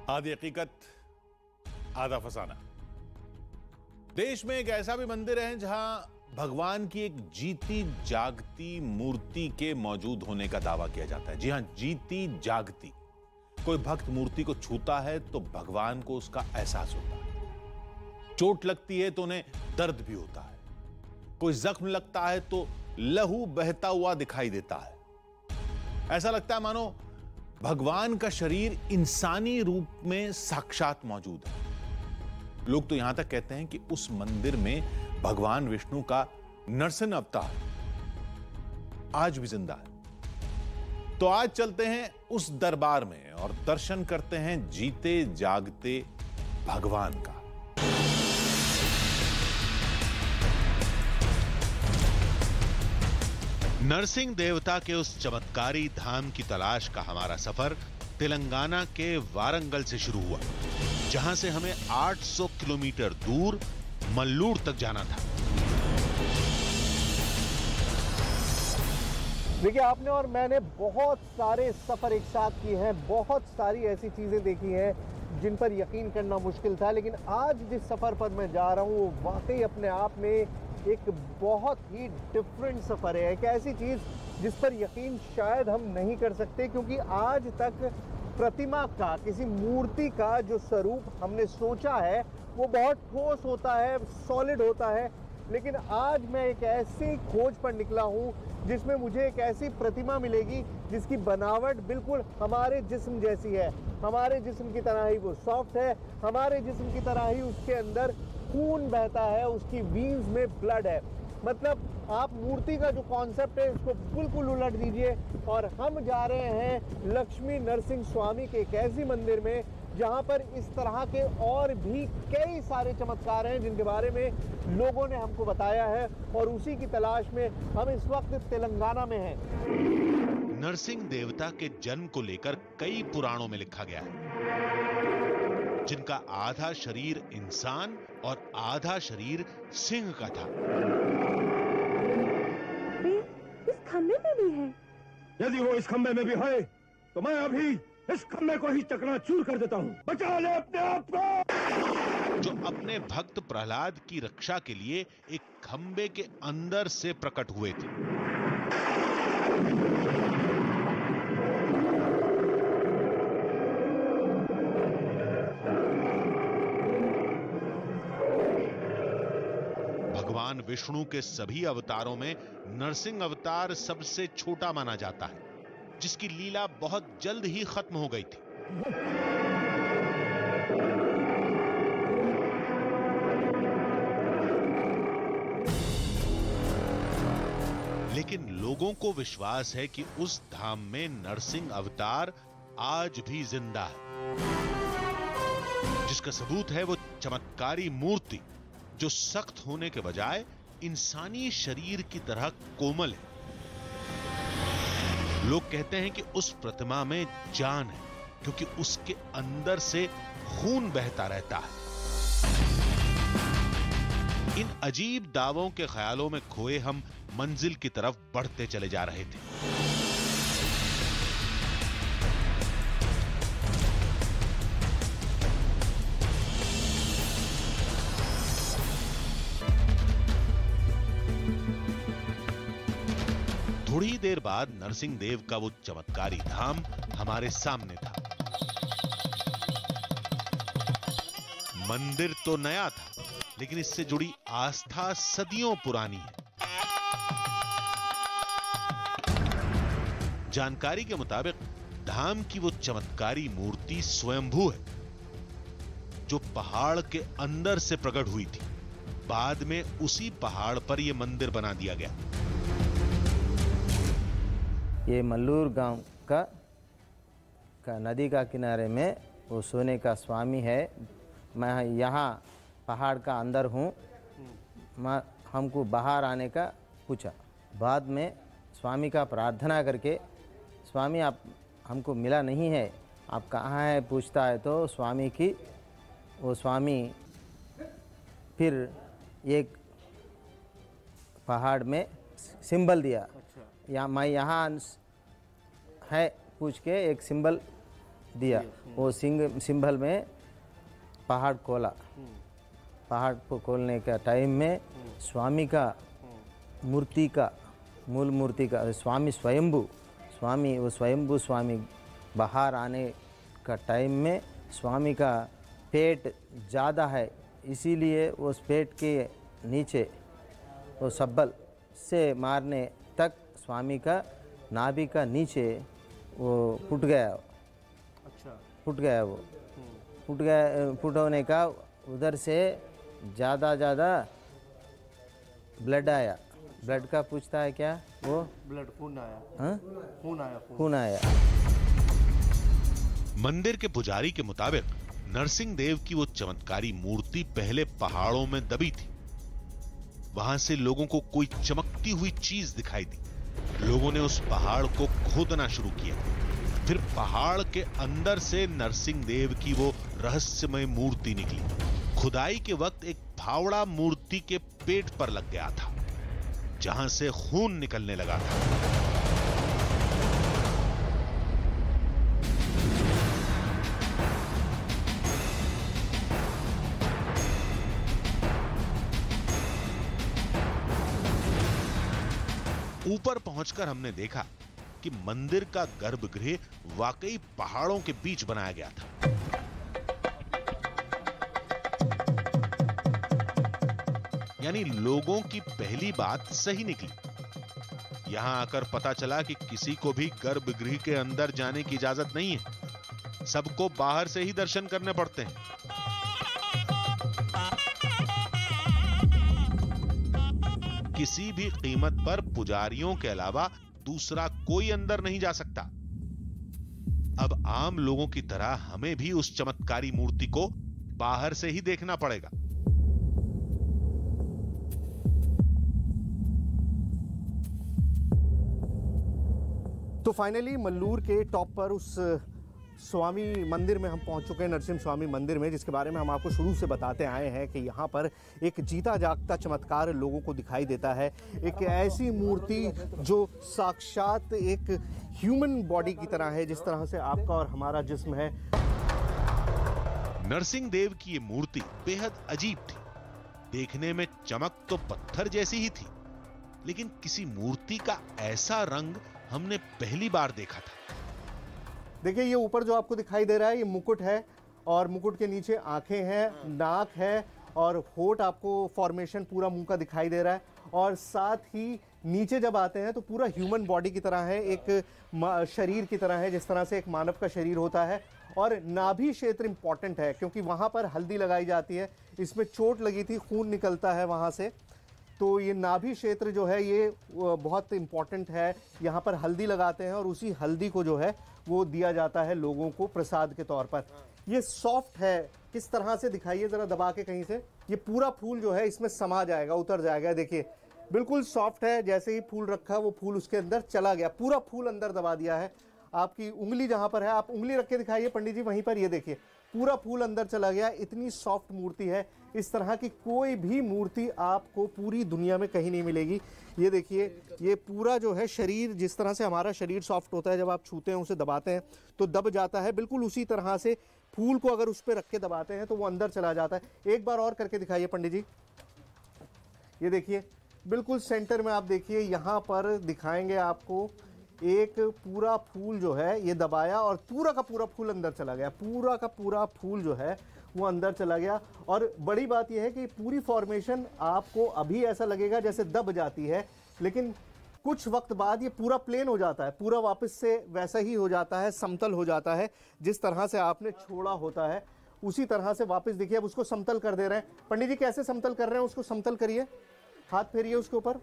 आधी हकीकत आधा फसाना। देश में एक ऐसा भी मंदिर है जहां भगवान की एक जीती जागती मूर्ति के मौजूद होने का दावा किया जाता है। जी हां, जीती जागती। कोई भक्त मूर्ति को छूता है तो भगवान को उसका एहसास होता है। चोट लगती है तो उन्हें दर्द भी होता है। कोई जख्म लगता है तो लहू बहता हुआ दिखाई देता है। ऐसा लगता है मानो भगवान का शरीर इंसानी रूप में साक्षात मौजूद है। लोग तो यहां तक कहते हैं कि उस मंदिर में भगवान विष्णु का नरसिंह अवतार आज भी जिंदा है। तो आज चलते हैं उस दरबार में और दर्शन करते हैं जीते जागते भगवान का। नरसिंह देवता के उस चमत्कारी धाम की तलाश का हमारा सफर तेलंगाना के वारंगल से शुरू हुआ, जहां से हमें 800 किलोमीटर दूर मल्लूर तक जाना था। देखिए, आपने और मैंने बहुत सारे सफर एक साथ किए हैं, बहुत सारी ऐसी चीजें देखी हैं जिन पर यकीन करना मुश्किल था, लेकिन आज जिस सफर पर मैं जा रहा हूं वो वाकई अपने आप में एक बहुत ही डिफरेंट सफर है। एक ऐसी चीज जिस पर यकीन शायद हम नहीं कर सकते, क्योंकि आज तक प्रतिमा का, किसी मूर्ति का जो स्वरूप हमने सोचा है वो बहुत ठोस होता है, सॉलिड होता है। लेकिन आज मैं एक ऐसी खोज पर निकला हूँ जिसमें मुझे एक ऐसी प्रतिमा मिलेगी जिसकी बनावट बिल्कुल हमारे जिस्म जैसी है। हमारे जिस्म की तरह ही वो सॉफ्ट है, हमारे जिस्म की तरह ही उसके अंदर खून बहता है, उसकी वीन्स में ब्लड है। मतलब आप मूर्ति का जो कॉन्सेप्ट है इसको बिल्कुल उलट दीजिए और हम जा रहे हैं लक्ष्मी नरसिंह स्वामी के एक ऐसी मंदिर में जहां पर इस तरह के और भी कई सारे चमत्कार हैं जिनके बारे में लोगों ने हमको बताया है, और उसी की तलाश में हम इस वक्त तेलंगाना में हैं। नरसिंह देवता के जन्म को लेकर कई पुराणों में लिखा गया है, जिनका आधा शरीर इंसान और आधा शरीर सिंह का था। इस खंबे में भी है। यदि वो इस खंबे में भी है तो मैं अभी इस खंबे को ही चकनाचूर कर देता हूँ। बचा ले अपने आप को। जो अपने भक्त प्रहलाद की रक्षा के लिए एक खंबे के अंदर से प्रकट हुए थे। भगवान विष्णु के सभी अवतारों में नरसिंह अवतार सबसे छोटा माना जाता है, जिसकी लीला बहुत जल्द ही खत्म हो गई थी। लेकिन लोगों को विश्वास है कि उस धाम में नरसिंह अवतार आज भी जिंदा है, जिसका सबूत है वो चमत्कारी मूर्ति जो सख्त होने के बजाय इंसानी शरीर की तरह कोमल है। लोग कहते हैं कि उस प्रतिमा में जान है, क्योंकि उसके अंदर से खून बहता रहता है। इन अजीब दावों के ख्यालों में खोए हम मंजिल की तरफ बढ़ते चले जा रहे थे। थोड़ी देर बाद नरसिंह देव का वो चमत्कारी धाम हमारे सामने था। मंदिर तो नया था, लेकिन इससे जुड़ी आस्था सदियों पुरानी है। जानकारी के मुताबिक धाम की वो चमत्कारी मूर्ति स्वयंभू है, जो पहाड़ के अंदर से प्रकट हुई थी। बाद में उसी पहाड़ पर यह मंदिर बना दिया गया। ये मल्लूर गांव का नदी का किनारे में वो सोने का स्वामी है। मैं यहाँ पहाड़ का अंदर हूँ। हमको बाहर आने का पूछा। बाद में स्वामी का प्रार्थना करके, स्वामी आप हमको मिला नहीं है, आप कहाँ है पूछता है तो वो स्वामी फिर एक पहाड़ में सिंबल दिया। मैं यहाँ है पूछ के एक सिंबल दिया। वो सिंबल में पहाड़ खोला। पहाड़ को खोलने का टाइम में स्वामी का मूर्ति का मूल मूर्ति का स्वामी स्वयंभू स्वामी वो स्वयंभू स्वामी बाहर आने का टाइम में स्वामी का पेट ज़्यादा है, इसीलिए उस पेट के नीचे वो सब्बल से मारने तक स्वामी का नाभि का नीचे वो फूट गया। अच्छा, फूट गया वो फूट गया। फूट होने का उधर से ज़्यादा ब्लड आया। ब्लड का पूछता है क्या वो? ब्लड, खून आया। हाँ, खून आया। मंदिर के पुजारी के मुताबिक नरसिंह देव की वो चमत्कारी मूर्ति पहले पहाड़ों में दबी थी। वहां से लोगों को कोई चमकती हुई चीज दिखाई दी। लोगों ने उस पहाड़ को खोदना शुरू किया। फिर पहाड़ के अंदर से नरसिंह देव की वो रहस्यमय मूर्ति निकली। खुदाई के वक्त एक फावड़ा मूर्ति के पेट पर लग गया था, जहां से खून निकलने लगा था। ऊपर पहुंचकर हमने देखा कि मंदिर का गर्भगृह वाकई पहाड़ों के बीच बनाया गया था। यानी लोगों की पहली बात सही निकली। यहां आकर पता चला कि किसी को भी गर्भगृह के अंदर जाने की इजाजत नहीं है, सबको बाहर से ही दर्शन करने पड़ते हैं। किसी भी कीमत पर पुजारियों के अलावा दूसरा कोई अंदर नहीं जा सकता। अब आम लोगों की तरह हमें भी उस चमत्कारी मूर्ति को बाहर से ही देखना पड़ेगा। तो फाइनली मल्लूर के टॉप पर उस स्वामी मंदिर में हम पहुंच चुके हैं, नरसिंह स्वामी मंदिर में, जिसके बारे में हम आपको शुरू से बताते आए हैं कि यहाँ पर एक जीता जागता चमत्कार लोगों को दिखाई देता है। एक ऐसी मूर्ति जो साक्षात एक ह्यूमन बॉडी की तरह है, जिस तरह से आपका और हमारा जिस्म है। नरसिंह देव की ये मूर्ति बेहद अजीब थी। देखने में चमक तो पत्थर जैसी ही थी, लेकिन किसी मूर्ति का ऐसा रंग हमने पहली बार देखा था। देखिए, ये ऊपर जो आपको दिखाई दे रहा है ये मुकुट है, और मुकुट के नीचे आंखें हैं, नाक है, और होठ आपको फॉर्मेशन पूरा मुंह का दिखाई दे रहा है। और साथ ही नीचे जब आते हैं तो पूरा ह्यूमन बॉडी की तरह है, एक शरीर की तरह है, जिस तरह से एक मानव का शरीर होता है। और नाभि क्षेत्र इंपॉर्टेंट है, क्योंकि वहाँ पर हल्दी लगाई जाती है। इसमें चोट लगी थी, खून निकलता है वहाँ से, तो ये नाभि क्षेत्र जो है ये बहुत इंपॉर्टेंट है। यहाँ पर हल्दी लगाते हैं और उसी हल्दी को जो है वो दिया जाता है लोगों को प्रसाद के तौर पर। ये सॉफ्ट है, किस तरह से दिखाइए ज़रा दबा के कहीं से। ये पूरा फूल जो है इसमें समा जाएगा, उतर जाएगा। देखिए बिल्कुल सॉफ्ट है, जैसे ही फूल रखा वो फूल उसके अंदर चला गया, पूरा फूल अंदर दबा दिया है। आपकी उंगली जहाँ पर है, आप उंगली रख के दिखाइए पंडित जी, वहीं पर ये देखिए पूरा फूल अंदर चला गया। इतनी सॉफ्ट मूर्ति है, इस तरह की कोई भी मूर्ति आपको पूरी दुनिया में कहीं नहीं मिलेगी। ये देखिए, ये पूरा जो है शरीर, जिस तरह से हमारा शरीर सॉफ्ट होता है, जब आप छूते हैं उसे दबाते हैं तो दब जाता है, बिल्कुल उसी तरह से फूल को अगर उस पर रख के दबाते हैं तो वो अंदर चला जाता है। एक बार और करके दिखाइए पंडित जी। ये देखिए बिल्कुल सेंटर में आप देखिए, यहाँ पर दिखाएंगे आपको एक पूरा फूल जो है ये दबाया और पूरा का पूरा फूल अंदर चला गया। पूरा का पूरा फूल जो है वो अंदर चला गया। और बड़ी बात यह है कि पूरी फॉर्मेशन आपको अभी ऐसा लगेगा जैसे दब जाती है, लेकिन कुछ वक्त बाद ये पूरा प्लेन हो जाता है, पूरा वापस से वैसा ही हो जाता है, समतल हो जाता है। जिस तरह से आपने छोड़ा होता है उसी तरह से वापस देखिए, अब उसको समतल कर दे रहे हैं। पंडित जी कैसे समतल कर रहे हैं उसको? समतल करिए, हाथ फेरिए उसके ऊपर।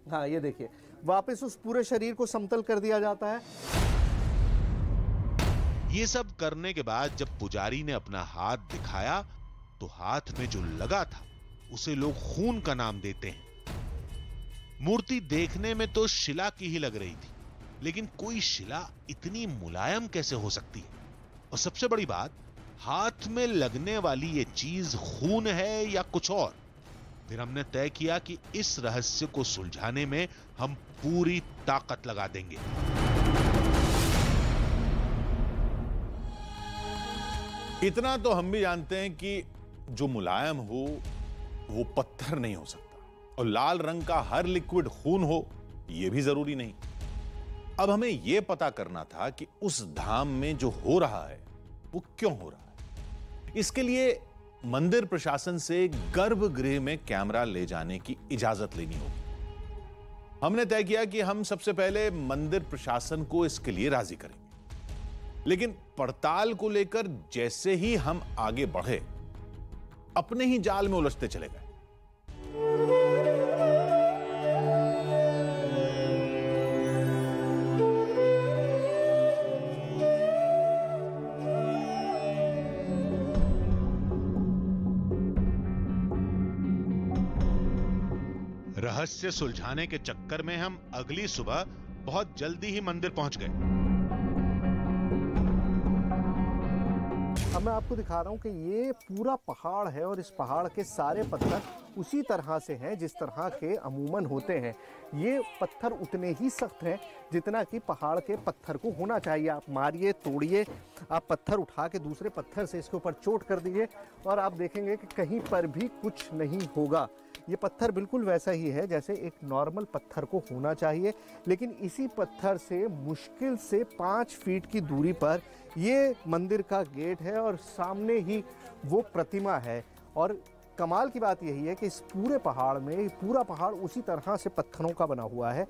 हाँ, ये देखिए वापस उस पूरे शरीर को समतल कर दिया जाता है। ये सब करने के बाद जब पुजारी ने अपना हाथ दिखाया तो हाथ में जो लगा था उसे लोग खून का नाम देते हैं। मूर्ति देखने में तो शिला की ही लग रही थी, लेकिन कोई शिला इतनी मुलायम कैसे हो सकती है? और सबसे बड़ी बात, हाथ में लगने वाली ये चीज खून है या कुछ और? फिर हमने तय किया कि इस रहस्य को सुलझाने में हम पूरी ताकत लगा देंगे। इतना तो हम भी जानते हैं कि जो मुलायम हो वो पत्थर नहीं हो सकता, और लाल रंग का हर लिक्विड खून हो यह भी जरूरी नहीं। अब हमें यह पता करना था कि उस धाम में जो हो रहा है वो क्यों हो रहा है। इसके लिए मंदिर प्रशासन से गर्भगृह में कैमरा ले जाने की इजाजत लेनी होगी। हमने तय किया कि हम सबसे पहले मंदिर प्रशासन को इसके लिए राजी करेंगे, लेकिन पड़ताल को लेकर जैसे ही हम आगे बढ़े अपने ही जाल में उलझते चले गए। रहस्य सुलझाने के चक्कर में हम अगली सुबह बहुत जल्दी ही मंदिर पहुंच गए। अब मैं आपको दिखा रहा हूं कि ये पूरा पहाड़ है और इस पहाड़ के सारे पत्थर उसी तरह से हैं जिस तरह के अमूमन होते हैं। ये पत्थर उतने ही सख्त हैं जितना कि पहाड़ के पत्थर को होना चाहिए। आप मारिए, तोड़िए, आप पत्थर उठा के दूसरे पत्थर से इसके ऊपर चोट कर दीजिए और आप देखेंगे कि कहीं पर भी कुछ नहीं होगा। ये पत्थर बिल्कुल वैसा ही है जैसे एक नॉर्मल पत्थर को होना चाहिए, लेकिन इसी पत्थर से मुश्किल से 5 फीट की दूरी पर ये मंदिर का गेट है और सामने ही वो प्रतिमा है। और कमाल की बात यही है कि इस पूरे पहाड़ में, पूरा पहाड़ उसी तरह से पत्थरों का बना हुआ है।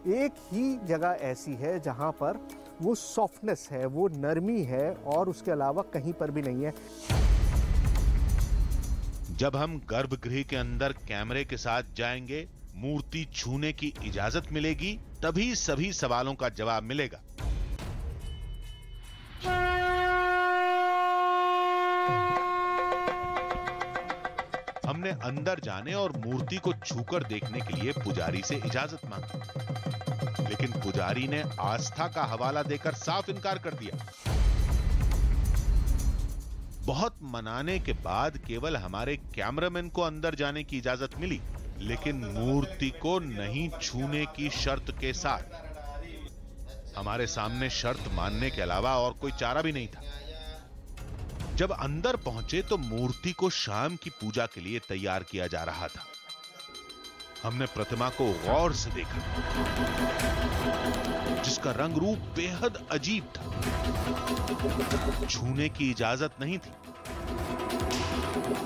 एक ही जगह ऐसी है जहाँ पर वो सॉफ्टनेस है, वो नरमी है और उसके अलावा कहीं पर भी नहीं है। जब हम गर्भगृह के अंदर कैमरे के साथ जाएंगे, मूर्ति छूने की इजाजत मिलेगी, तभी सभी सवालों का जवाब मिलेगा। हमने अंदर जाने और मूर्ति को छूकर देखने के लिए पुजारी से इजाजत मांगी, लेकिन पुजारी ने आस्था का हवाला देकर साफ इनकार कर दिया। बहुत मनाने के बाद केवल हमारे कैमरामैन को अंदर जाने की इजाजत मिली, लेकिन मूर्ति को नहीं छूने की शर्त के साथ। हमारे सामने शर्त मानने के अलावा और कोई चारा भी नहीं था। जब अंदर पहुंचे तो मूर्ति को शाम की पूजा के लिए तैयार किया जा रहा था। हमने प्रतिमा को गौर से देखा, जिसका रंग रूप बेहद अजीब था। छूने की इजाजत नहीं थी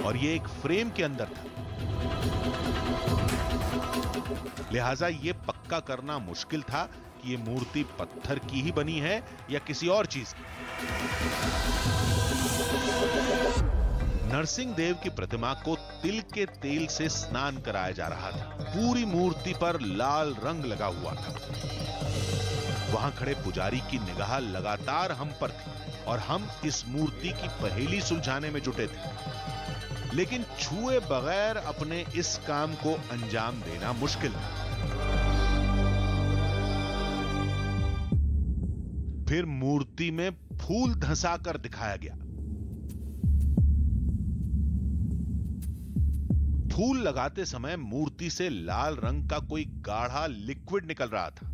और यह एक फ्रेम के अंदर था, लिहाजा यह पक्का करना मुश्किल था कि यह मूर्ति पत्थर की ही बनी है या किसी और चीज की। नरसिंह देव की प्रतिमा को तिल के तेल से स्नान कराया जा रहा था। पूरी मूर्ति पर लाल रंग लगा हुआ था। वहां खड़े पुजारी की निगाह लगातार हम पर थी और हम इस मूर्ति की पहेली सुलझाने में जुटे थे, लेकिन छुए बगैर अपने इस काम को अंजाम देना मुश्किल था। फिर मूर्ति में फूल धंसाकर दिखाया गया। फूल लगाते समय मूर्ति से लाल रंग का कोई गाढ़ा लिक्विड निकल रहा था।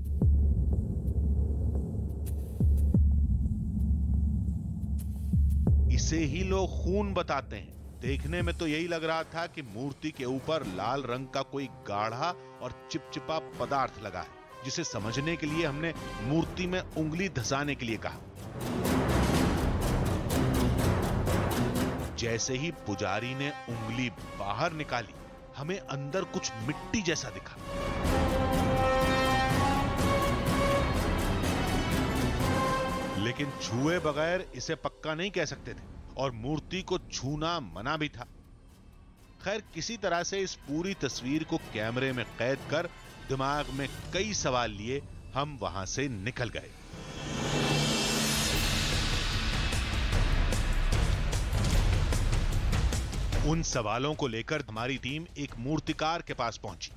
इसे ही लोग खून बताते हैं। देखने में तो यही लग रहा था कि मूर्ति के ऊपर लाल रंग का कोई गाढ़ा और चिपचिपा पदार्थ लगा है, जिसे समझने के लिए हमने मूर्ति में उंगली धंसाने के लिए कहा। जैसे ही पुजारी ने उंगली बाहर निकाली, हमें अंदर कुछ मिट्टी जैसा दिखा। लेकिन छुए बगैर इसे पक्का नहीं कह सकते थे और मूर्ति को छूना मना भी था। खैर, किसी तरह से इस पूरी तस्वीर को कैमरे में कैद कर दिमाग में कई सवाल लिए हम वहां से निकल गए। उन सवालों को लेकर हमारी टीम एक मूर्तिकार के पास पहुंची।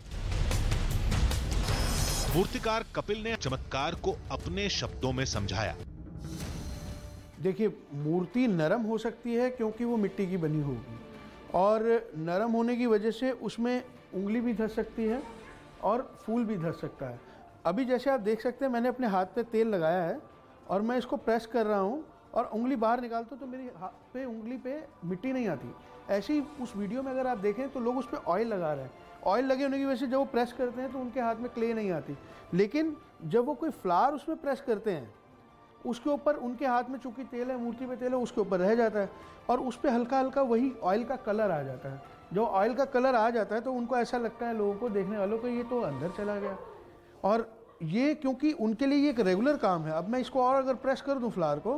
मूर्तिकार कपिल ने चमत्कार को अपने शब्दों में समझाया। देखिए, मूर्ति नरम हो सकती है क्योंकि वो मिट्टी की बनी होगी, और नरम होने की वजह से उसमें उंगली भी धंस सकती है और फूल भी धंस सकता है। अभी जैसे आप देख सकते हैं, मैंने अपने हाथ पे तेल लगाया है और मैं इसको प्रेस कर रहा हूँ और उंगली बाहर निकालता हूँ तो मेरी पे उंगली पे मिट्टी नहीं आती। ऐसे ही उस वीडियो में अगर आप देखें तो लोग उस पर ऑयल लगा रहे हैं, ऑयल लगे होने की वजह से जब वो प्रेस करते हैं तो उनके हाथ में क्ले नहीं आती। लेकिन जब वो कोई फ्लावर उसमें प्रेस करते हैं उसके ऊपर उनके हाथ में चूंकि तेल है, मूर्ति पे तेल है, उसके ऊपर रह जाता है और उस पर हल्का हल्का वही ऑयल का कलर आ जाता है। जो ऑयल का कलर आ जाता है तो उनको ऐसा लगता है, लोगों को, देखने वालों को, ये तो अंदर चला गया। और ये क्योंकि उनके लिए ये एक रेगुलर काम है, अब मैं इसको और अगर प्रेस कर दूं फ्लावर को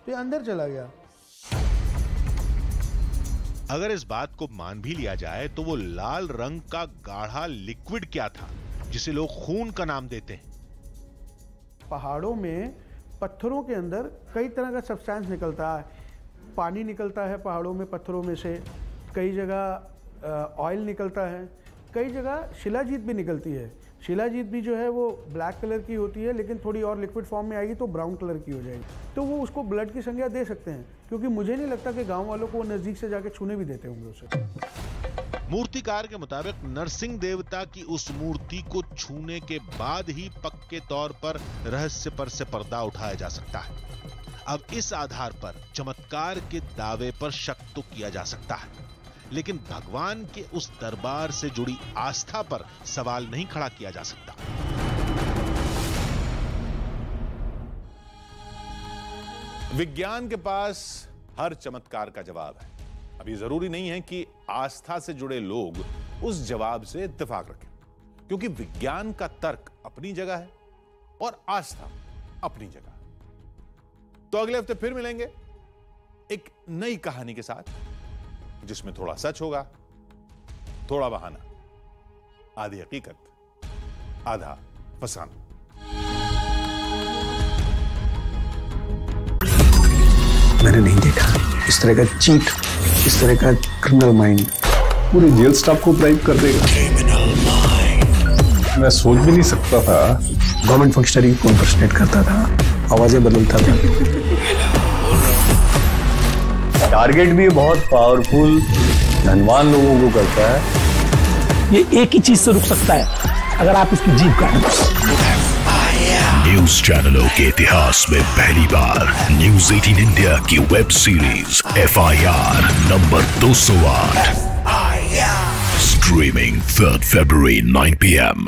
तो ये अंदर चला गया। अगर इस बात को मान भी लिया जाए तो वो लाल रंग का गाढ़ा लिक्विड क्या था जिसे लोग खून का नाम देते हैं? पहाड़ों में पत्थरों के अंदर कई तरह का सब्सटेंस निकलता है, पानी निकलता है पहाड़ों में पत्थरों में से, कई जगह ऑयल निकलता है, कई जगह शिलाजीत भी निकलती है। शिलाजीत भी जो है वो ब्लैक कलर की होती है, लेकिन थोड़ी और लिक्विड फॉर्म में आएगी तो ब्राउन कलर की हो जाएगी। तो वो उसको ब्लड की संज्ञा दे सकते हैं, क्योंकि मुझे नहीं लगता कि गांव वालों को नज़दीक से जाके छूने भी देते होंगे उसे। मूर्तिकार के मुताबिक नरसिंह देवता की उस मूर्ति को छूने के बाद ही पक्के तौर पर रहस्य पर से पर्दा उठाया जा सकता है। अब इस आधार पर चमत्कार के दावे पर शक तो किया जा सकता है, लेकिन भगवान के उस दरबार से जुड़ी आस्था पर सवाल नहीं खड़ा किया जा सकता। विज्ञान के पास हर चमत्कार का जवाब है। अब ये जरूरी नहीं है कि आस्था से जुड़े लोग उस जवाब से इत्तेफाक रखें, क्योंकि विज्ञान का तर्क अपनी जगह है और आस्था अपनी जगह। तो अगले हफ्ते फिर मिलेंगे एक नई कहानी के साथ, जिसमें थोड़ा सच होगा, थोड़ा बहाना, आधी हकीकत, आधा फसाना। मैंने नहीं देखा इस तरह का चीट, इस तरह का क्रिमिनल माइंड पूरे जेल स्टाफ को ब्राइब कर देगा। मैं सोच भी नहीं सकता था। गवर्नमेंट फंक्शनरी को इम्पर्सनेट करता था, आवाजें बदलता था। टारगेट भी बहुत पावरफुल, धनवान लोगों को करता है। ये एक ही चीज से रुक सकता है, अगर आप इसकी जीभ काटें। न्यूज चैनलों के इतिहास में पहली बार न्यूज 18 इंडिया की web series FIR number 208 streaming 3 February 9 PM